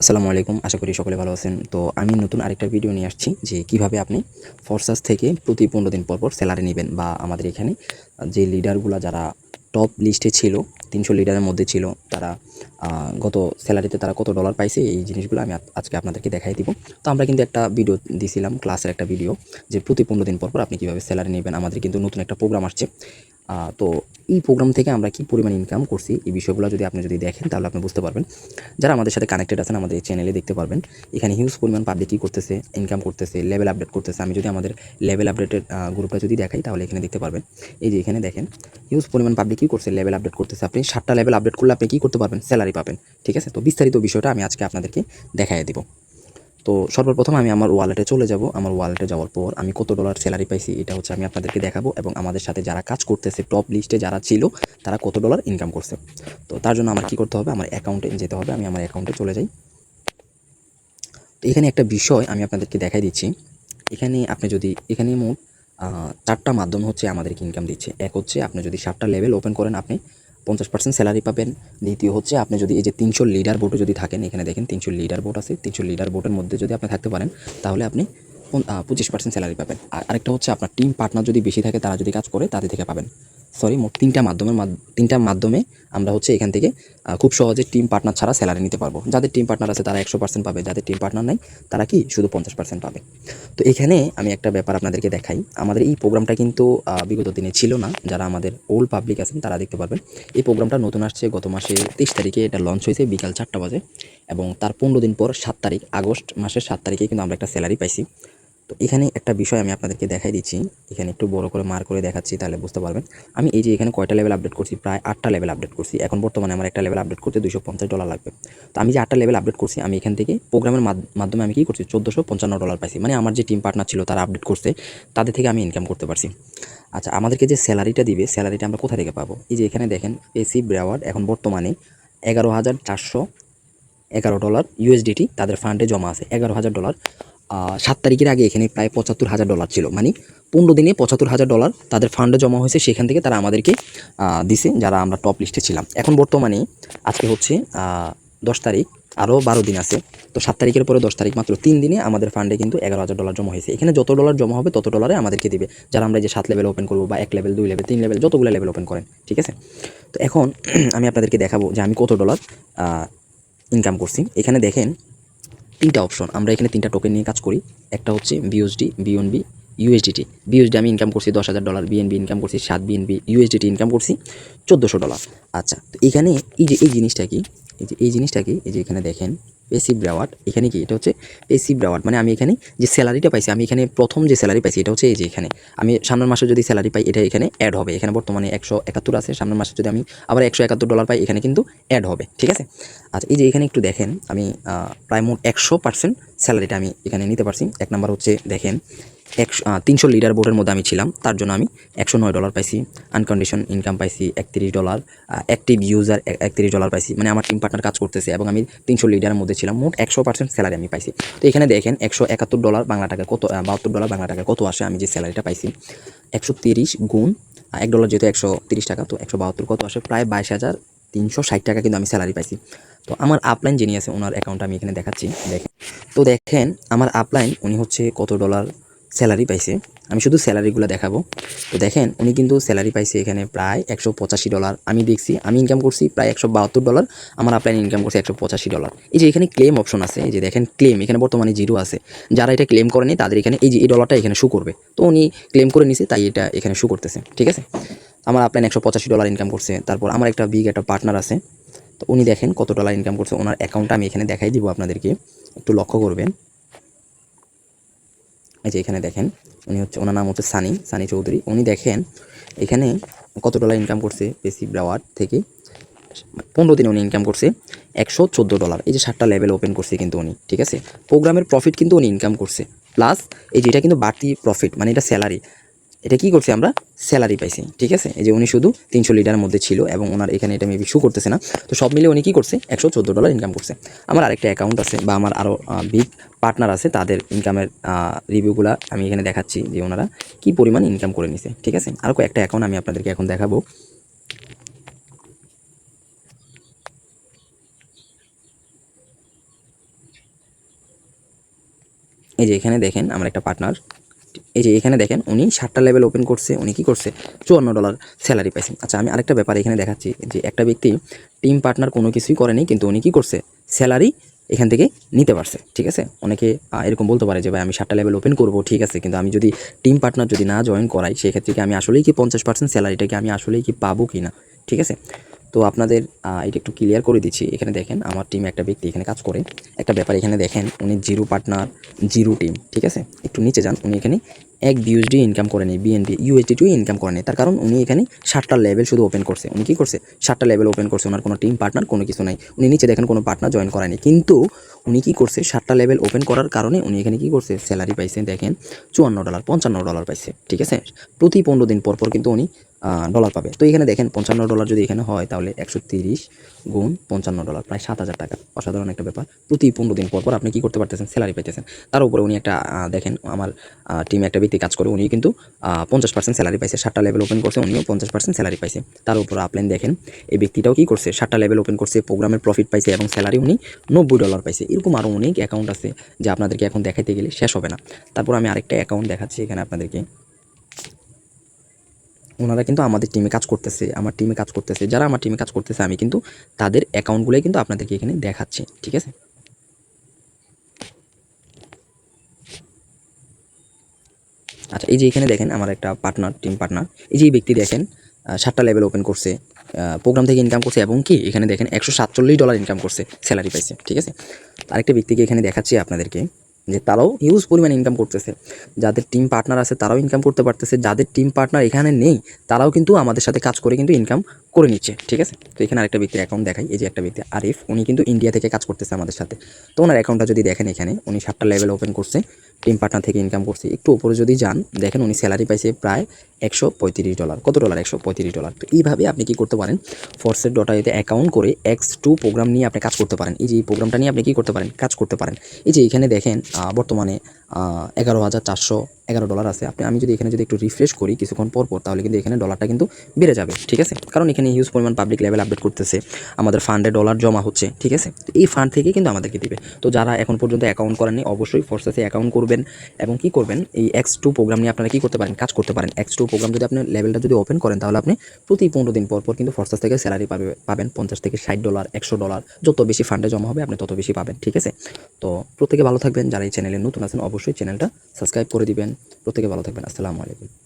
আসসালামু আলাইকুম। আশা করি সকলে ভালো আছেন। তো আমি নতুন আরেকটা ভিডিও নিয়ে আসছি যে কিভাবে আপনি ফরসাস থেকে প্রতি ১৫ দিন পর স্যালারি নিবেন বা আমাদের এখানে যে লিডারগুলা যারা টপ লিস্টে ছিল ৩০০ লিডারের মধ্যে ছিল তারা গত স্যালারিতে তারা কত ডলার পাইছে এই জিনিসগুলো আমি আজকে আপনাদেরকে দেখাই দিব। তো আমরা কিন্তু একটা ভিডিও দিছিলাম, ক্লাসের একটা ভিডিও, যে প্রতি ১৫ দিন পর আপনি কিভাবে স্যালারি নেবেন। আমাদের কিন্তু নতুন একটা প্রোগ্রাম আসছে। তো এই প্রোগ্রাম থেকে আমরা কি পরিমাণ ইনকাম করছি এই বিষয়গুলো আপনি যদি দেখেন তাহলে আপনি বুঝতে পারবেন। যারা আমাদের সাথে কানেক্টেড আছেন আমাদের চ্যানেলে দেখতে পারবেন এখানে হিউজ পরিমাণ পাবলিক কী করতেছে, ইনকাম করতেছে, লেভেল আপডেট করতেছে। আমি যদি আমাদের লেভেল আপডেটের গ্রুপটা যদি দেখাই তাহলে এখানে দেখতে পারবেন। এই যে এখানে দেখেন হিউজ পরিমাণ পাবলিক কী করছে, লেভেল আপডেট করতেছে। আপনি 7টা লেভেল আপডেট করলে আপনি কী করতে পারবেন, স্যালারি পাবেন। ঠিক আছে, তো বিস্তারিত বিষয়টা আমি আজকে আপনাদেরকে দেখাই দিব। তো সর্বপ্রথম আমি আমার ওয়ালেটে চলে যাব। আমার ওয়ালেটে যাওয়ার পর আমি কত ডলার স্যালারি পাইছি এটা হচ্ছে আমি আপনাদেরকে দেখাবো, এবং আমাদের সাথে যারা কাজ করতেছে টপ লিস্টে যারা ছিল তারা কত ডলার ইনকাম করছে। তো তার জন্য আমার কী করতে হবে, আমার অ্যাকাউন্টে যেতে হবে। আমি আমার অ্যাকাউন্টে চলে যাই। তো এখানে একটা বিষয় আমি আপনাদেরকে দেখাই দিচ্ছি। এখানে আপনি যদি এখানে মোট 4টা মাধ্যম হচ্ছে আমাদেরকে ইনকাম দিচ্ছে। এক হচ্ছে আপনি যদি 7টা লেভেল ওপেন করেন আপনি 50% স্যালারি পাবেন। দ্বিতীয় হচ্ছে আপনি যদি এই যে 300 লিডার বোর্ডে যদি থাকেন, এখানে দেখেন 300 লিডার বোর্ড আছে, 300 লিডার বোর্ডের মধ্যে যদি আপনি থাকতে পারেন তাহলে আপনি 25% স্যালারি পাবেন। আর আরেকটা হচ্ছে আপনার টিম পার্টনার যদি বেশি থাকে, তারা যদি কাজ করে তাদের থেকে পাবেন। সরি, মোট 3টা মাধ্যমে আমরা হচ্ছে এখান থেকে খুব সহজে টিম পার্টনার ছাড়া স্যালারি নিতে পারবো। যাদের টিম পার্টনার আছে তারা 100% পাবে, যাদের টিম পার্টনার নাই তারা কি শুধু 50% পাবে। তো এখানে আমি একটা ব্যাপার আপনাদেরকে দেখাই। আমাদের এই প্রোগ্রামটা কিন্তু বিগত দিনে ছিল না। যারা আমাদের ওল্ড পাবলিক আছেন তারা দেখতে পারবেন। এই প্রোগ্রামটা নতুন আসছে, গত মাসে 23 তারিখে এটা লঞ্চ হয়েছে বিকাল 4টা বাজে, এবং তার 15 দিন পর 7 তারিখ, আগস্ট মাসের 7 তারিখে কিন্তু আমরা একটা স্যালারি পাইছি। তো এখানে একটা বিষয় আমি আপনাদেরকে দেখাই দিচ্ছি। এখানে একটু বড় করে মার্ক করে দেখাচ্ছি তাহলে বুঝতে পারবেন। আমি এই যে এখানে কয়টা লেভেল আপডেট করছি, প্রায় 8টা লেভেল আপডেট করছি। এখন বর্তমানে আমার একটা লেভেল আপডেট করতে $250 লাগবে। তো আমি যে 8টা লেভেল আপডেট করছি আমি এখান থেকে প্রোগ্রামের মাধ্যমে আমি কি করছি, $1455 পাইছি। মানে আমার যে টিম পার্টনার ছিল তারা আপডেট করছে, তাদের থেকে আমি ইনকাম করতে পারছি। আচ্ছা, আমাদেরকে যে স্যালারিটা দিবে, স্যালারিটা আমরা কোথা থেকে পাবো? এই যে এখানে দেখেন পেসিভ রিওয়ার্ড এখন বর্তমানে $11,411 ইউএসডিটি তাদের ফান্ডে জমা আছে। $11,000। 7 তারিখের আগে এখানে প্রায় $75,000 ছিল। মানে 15 দিনে $75,000 তাদের ফান্ডে জমা হয়েছে। সেখান থেকে তারা আমাদেরকে দিছে, যারা আমরা টপ লিস্টে ছিলাম। এখন বর্তমানে আজকে হচ্ছে 10 তারিখ, আরও 12 দিন আছে। তো 7 তারিখের পরে 10 তারিখ, মাত্র 3 দিনে আমাদের ফান্ডে কিন্তু $11,000 জমা হয়েছে। এখানে যত ডলার জমা হবে তত ডলারে আমাদেরকে দিবে, যারা আমরা যে 7 লেভেল ওপেন করবো, বা 1 লেভেল, 2 লেভেল, 3 লেভেল, যতগুলো লেভেল ওপেন করেন। ঠিক আছে, তো এখন আমি আপনাদেরকে দেখাবো যে আমি কত ডলার ইনকাম করছি। এখানে দেখেন 3টা অপশন, আমরা এখানে 3টা টোকেন নিয়ে কাজ করি। একটা হচ্ছে বিউএসডি, বিএনবি, ইউএসডিটি। বিউএসডি আমি ইনকাম করছি $10,000, বিএনবি ইনকাম করছি 7 বিএনবি, ইউএসডিটি ইনকাম করছি $1,400। আচ্ছা, তো এখানে এই যে এই জিনিসটা কি, এই জিনিসটা কি, এই যে এখানে দেখেন পেসিভ রিওয়ার্ড। এখানে কি, এটা হচ্ছে পেসিভ রিওয়ার্ড। মানে আমি এখানে যে স্যালারিটা পাইছি, আমি এখানে প্রথম যে স্যালারি পাইছি এটা হচ্ছে এই যে এখানে। আমি সামনের মাসে যদি স্যালারি পাই এটা এখানে অ্যাড হবে। এখানে বর্তমানে 171 আছে, সামনের মাসে যদি আমি আবার $171 পাই এখানে কিন্তু অ্যাড হবে। ঠিক আছে। আচ্ছা, এই যে এখানে একটু দেখেন আমি প্রায় মোট 100% স্যালারিটা আমি এখানে নিতে পারছি। এক নাম্বার হচ্ছে দেখেন 300 লিডার বোর্ডের মধ্যে আমি ছিলাম, তার জন্য আমি $109 পাইছি। আনকন্ডিশন ইনকাম পাইছি $31। অ্যাক্টিভ ইউজার $31 পাইছি। মানে আমার টিম পার্টনার কাজ করতেছে এবং আমি 300 লিডারের মধ্যে ছিলাম। মোট 100% স্যালারি আমি পাইছি। তো এখানে দেখেন $171 বাংলা টাকা কত, $72 বাংলা টাকা কত আসে। আমি যে স্যালারিটা পাইছি 130 গুণ $1 যেহেতু 130 টাকা, তো 172 কত আসে, প্রায় 22,360 টাকা কিন্তু আমি স্যালারি পাইছি। তো আমার আপলাইন যিনি আছে ওনার অ্যাকাউন্ট আমি এখানে দেখাচ্ছি। দেখেন, তো দেখেন আমার আপলাইন উনি হচ্ছে কত ডলার স্যালারি পাইছে। আমি শুধু স্যালারিগুলো দেখাবো। তো দেখেন উনি কিন্তু স্যালারি পাইছে এখানে প্রায় $185। আমি দেখছি আমি ইনকাম করছি প্রায় $172। আমার আপলাইন ইনকাম করছে $185। এই যে এখানে ক্লেম অপশন আছে, এই যে দেখেন ক্লেম, এখানে বর্তমানে 0 আছে। যারা এটা ক্লেম করেনি তাদের এখানে এই যে এই ডলারটা এখানে শু করবে। তো উনি ক্লেম করে নিছে তাই এটা এখানে শু করতেছে। ঠিক আছে, আমার আপলাইন $185 ইনকাম করছে। তারপর আমার একটা একটা পার্টনার আছে, তো উনি দেখেন কত ডলার ইনকাম করছে। ওনার অ্যাকাউন্টটা আমি এখানে দেখাই দিব আপনাদেরকে, একটু লক্ষ্য করবেন। এই যে এখানে দেখেন উনি হচ্ছে, ওনার নাম হচ্ছে সানি চৌধুরী। উনি দেখেন এখানে কত ডলার ইনকাম করছে পেসিভ রিওয়ার্ড থেকে। 15 দিনে উনি ইনকাম করছে $114। এই যে 7টা লেভেল ওপেন করছে কিন্তু উনি। ঠিক আছে, প্রোগ্রামের প্রফিট কিন্তু উনি ইনকাম করছে, প্লাস এই যে এটা কিন্তু বাড়তি প্রফিট, মানে এটা স্যালারি। এটা কি করছে, আমরা স্যালারি পাইছি। ঠিক আছে, এই যে উনি শুধু 300 লিডারের মধ্যে ছিল এবং ওনার এখানে এটা মেবি শু করতেছে না। তো সব মিলে উনি কি করছে, $114 ইনকাম করছে। আমার আরেকটা অ্যাকাউন্ট আছে বা আমার আরও বিগ পার্টনার আছে, তাদের ইনকামের রিভিউগুলো আমি এখানে দেখাচ্ছি যে ওনারা কি পরিমাণ ইনকাম করে নিছে। ঠিক আছে, আরও কয়েকটা অ্যাকাউন্ট আমি আপনাদেরকে এখন দেখাবো। এই যে এখানে দেখেন আমার একটা পার্টনার, এই যে এখানে দেখেন উনি 7টা লেভেল ওপেন করছে, উনি কি করছে $54 স্যালারি পাইছে। আচ্ছা আমি আরেকটা ব্যাপার এখানে দেখাচ্ছি যে একটা ব্যক্তি টিম পার্টনার কোনো কিছুই করেনি, কিন্তু উনি কি করছে স্যালারি এখান থেকে নিতে পারছে। ঠিক আছে, অনেকে এরকম বলতে পারে যে ভাই আমি 7টা লেভেল ওপেন করবো, ঠিক আছে, কিন্তু আমি যদি টিম পার্টনার যদি না জয়েন করাই সেক্ষেত্রে কি আমি আসলেই কি 50% স্যালারিটাকে আমি আসলেই কি পাবো কি না। ঠিক আছে, তো আপনাদের এটা একটু ক্লিয়ার করে দিচ্ছি। এখানে দেখেন আমার টিমে একটা ব্যক্তি এখানে কাজ করে, একটা ব্যাপার এখানে দেখেন উনি জিরো পার্টনার জিরো টিম। ঠিক আছে, একটু নিচে যান, উনি এখানে এক বিউএসডি ইনকাম করে নেই, বিএনবি ইউএসডি ইনকাম করে নেই। তার কারণ উনি এখানে 7টা লেভেল শুধু ওপেন করছে। উনি কি করছে 7টা লেভেল ওপেন করছে, ওনার কোনো টিম পার্টনার কোনো কিছু নাই। উনি নিচে দেখেন কোনো পার্টনার জয়েন করায়নি, কিন্তু উনি কি করছে 7টা লেভেল ওপেন করার কারণে উনি এখানে কি করছে স্যালারি পাইছে দেখেন $54 $55 পাইছে। ঠিক আছে, প্রতি 15 দিন পর পর কিন্তু উনি ডলার পাবে। তো এখানে দেখেন $55 যদি এখানে হয় তাহলে 130 গুণ $55 প্রায় 7,000 টাকা। অসাধারণ একটা ব্যাপার। প্রতি 15 দিন পর পর আপনি কি করতে পারতেছেন স্যালারি পাইতেছেন। তার উপরে উনি একটা দেখেন আমার টিমে একটা ব্যক্তি কাজ করে, উনি কিন্তু 50% স্যালারি পাইছে। 7টা লেভেল ওপেন করছে, উনিও 50% স্যালারি পাইছে। তার উপর আপলাইন দেখেন এই ব্যক্তিটাও কি করছে 7টা লেভেল ওপেন করছে, প্রোগ্রামের প্রফিট পাইছে এবং স্যালারি উনি $90 পাইছে। এরকম আরও অনেক অ্যাকাউন্ট আছে যে আপনাদেরকে এখন দেখাইতে গেলে শেষ হবে না। তারপর আমি আরেকটা অ্যাকাউন্ট দেখাচ্ছি এখানে আপনাদেরকে। ওনারা কিন্তু আমাদের টিমে কাজ করতেছে, আমার টিমে কাজ করতেছে, যারা আমার টিমে কাজ করতেছে আমি কিন্তু তাদের অ্যাকাউন্টগুলোই কিন্তু আপনাদেরকে এখানে দেখাচ্ছি। ঠিক আছে, আচ্ছা এই যে এখানে দেখেন আমার একটা পার্টনার, টিম পার্টনার, এই যে এই ব্যক্তি দেখেন 7টা লেভেল ওপেন করছে, প্রোগ্রাম থেকে ইনকাম করছে এবং কি এখানে দেখেন $147 ইনকাম করছে, স্যালারি পাইছে। ঠিক আছে, আরেকটা ব্যক্তিকে এখানে দেখাচ্ছি আপনাদেরকে যে তারাও হিউজ পরিমাণে ইনকাম করতেছে। যাদের টিম পার্টনার আছে তারাও ইনকাম করতে পারতেছে, যাদের টিম পার্টনার এখানে নেই তারাও কিন্তু আমাদের সাথে কাজ করে কিন্তু ইনকাম করে নিচ্ছে। ঠিক আছে, তো এখানে আরেকটা ব্যক্তির অ্যাকাউন্ট দেখাই। এই যে একটা ব্যক্তি আরিফ, উনি কিন্তু ইন্ডিয়া থেকে কাজ করতেছে আমাদের সাথে। তো ওনার অ্যাকাউন্টটা যদি দেখেন এখানে উনি 7টা লেভেল ওপেন করছে, টিম পার্টনার থেকে ইনকাম করছে। একটু উপরে যদি যান দেখেন উনি স্যালারি পাইছে প্রায় $135। কত ডলার? $135। তো এইভাবে আপনি কি করতে পারেন ফরসেট ডট আইতে অ্যাকাউন্ট করে X2 প্রোগ্রাম নিয়ে আপনি কাজ করতে পারেন। এই যে এই প্রোগ্রামটা নিয়ে আপনি কি করতে পারেন কাজ করতে পারেন। এই যে এখানে দেখেন বর্তমানে $11,411 আছে। আমি যদি এখানে যদি একটু রিফ্রেশ করি কিছুক্ষণ পর পর তাহলে কিন্তু এখানে ডলারটা কিন্তু বেড়ে যাবে। ঠিক আছে, কারণ এখানে হিউজ পরিমাণ পাবলিক লেভেল আপডেট করতেছে, আমাদের ফান্ডে ডলার জমা হচ্ছে। ঠিক আছে, তো এই ফান্ড থেকে কিন্তু আমাদেরকে দিবে। তো যারা এখন পর্যন্ত অ্যাকাউন্ট করেননি অবশ্যই ফোর্সেসে অ্যাকাউন্ট করবেন এবং কি করবেন এই X2 প্রোগ্রাম নিয়ে আপনারা কি করতে পারেন কাজ করতে পারেন। X2 প্রোগ্রাম যদি আপনি লেভেলটা যদি ওপেন করেন তাহলে আপনি প্রতি 15 দিন পর পর কিন্তু ফোর্সেস থেকে স্যালারি পাবেন $50 থেকে $60 $100। যত বেশি ফান্ডে জমা হবে আপনি তত বেশি পাবেন। ঠিক আছে, তো প্রত্যেকে ভালো থাকবেন। যারা এই চ্যানেলে নতুন আছেন অবশ্যই চ্যানেলটা সাবস্ক্রাইব করে দিবেন। প্রত্যেকে ভালো থাকবেন। আসসালামু আলাইকুম।